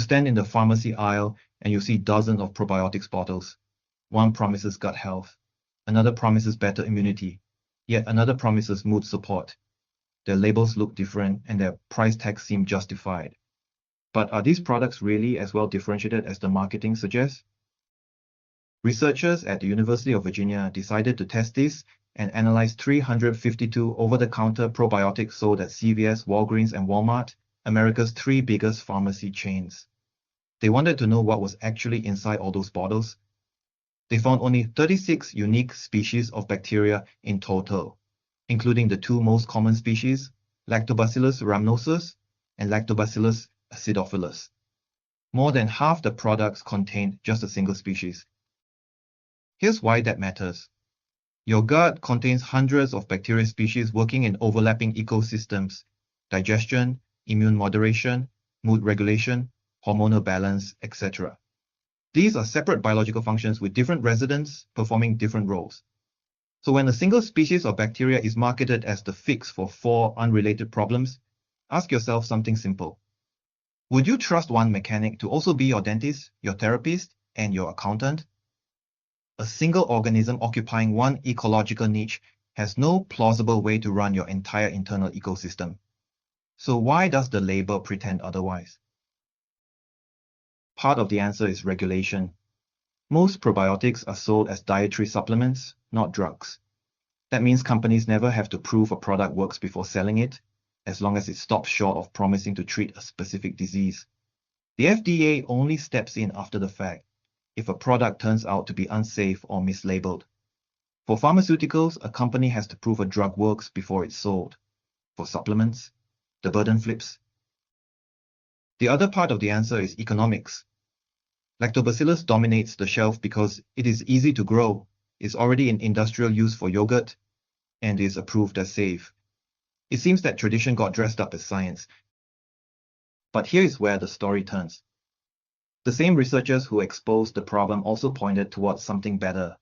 stand in the pharmacy aisle and you see dozens of probiotics bottles. One promises gut health, another promises better immunity, yet another promises mood support. Their labels look different and their price tags seem justified. But are these products really as well differentiated as the marketing suggests? Researchers at the University of Virginia decided to test this and analyze 352 over-the-counter probiotics sold at CVS, Walgreens, and Walmart, America's three biggest pharmacy chains. They wanted to know what was actually inside all those bottles. They found only 36 unique species of bacteria in total, including the two most common species, Lactobacillus rhamnosus and Lactobacillus acidophilus. More than half the products contained just a single species. Here's why that matters. Your gut contains hundreds of bacteria species working in overlapping ecosystems: digestion, immune moderation, mood regulation, hormonal balance, etc. These are separate biological functions with different residents performing different roles. So when a single species of bacteria is marketed as the fix for 4 unrelated problems, ask yourself something simple. Would you trust one mechanic to also be your dentist, your therapist, and your accountant? A single organism occupying one ecological niche has no plausible way to run your entire internal ecosystem. So why does the label pretend otherwise? Part of the answer is regulation. Most probiotics are sold as dietary supplements, not drugs. That means companies never have to prove a product works before selling it, as long as it stops short of promising to treat a specific disease. The FDA only steps in after the fact, if a product turns out to be unsafe or mislabeled. For pharmaceuticals, a company has to prove a drug works before it's sold. For supplements, the burden flips. The other part of the answer is economics. Lactobacillus dominates the shelf because it is easy to grow, is already in industrial use for yogurt, and is approved as safe. It seems that tradition got dressed up as science. But here is where the story turns. The same researchers who exposed the problem also pointed towards something better.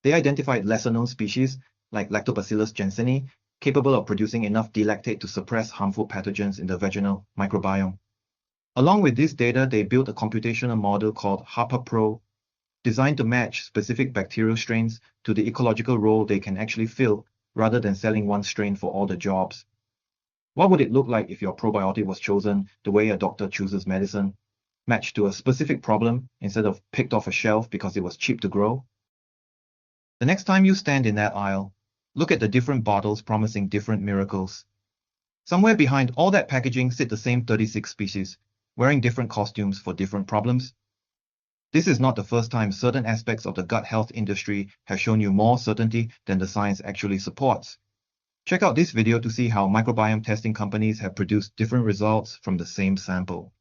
They identified lesser-known species, like Lactobacillus jansseni, capable of producing enough D-lactate to suppress harmful pathogens in the vaginal microbiome. Along with this data, they built a computational model called HAPA-Pro, designed to match specific bacterial strains to the ecological role they can actually fill, rather than selling one strain for all the jobs. What would it look like if your probiotic was chosen the way a doctor chooses medicine, matched to a specific problem instead of picked off a shelf because it was cheap to grow? The next time you stand in that aisle, look at the different bottles promising different miracles. Somewhere behind all that packaging sit the same 36 species, wearing different costumes for different problems. This is not the first time certain aspects of the gut health industry have shown you more certainty than the science actually supports. Check out this video to see how microbiome testing companies have produced different results from the same sample.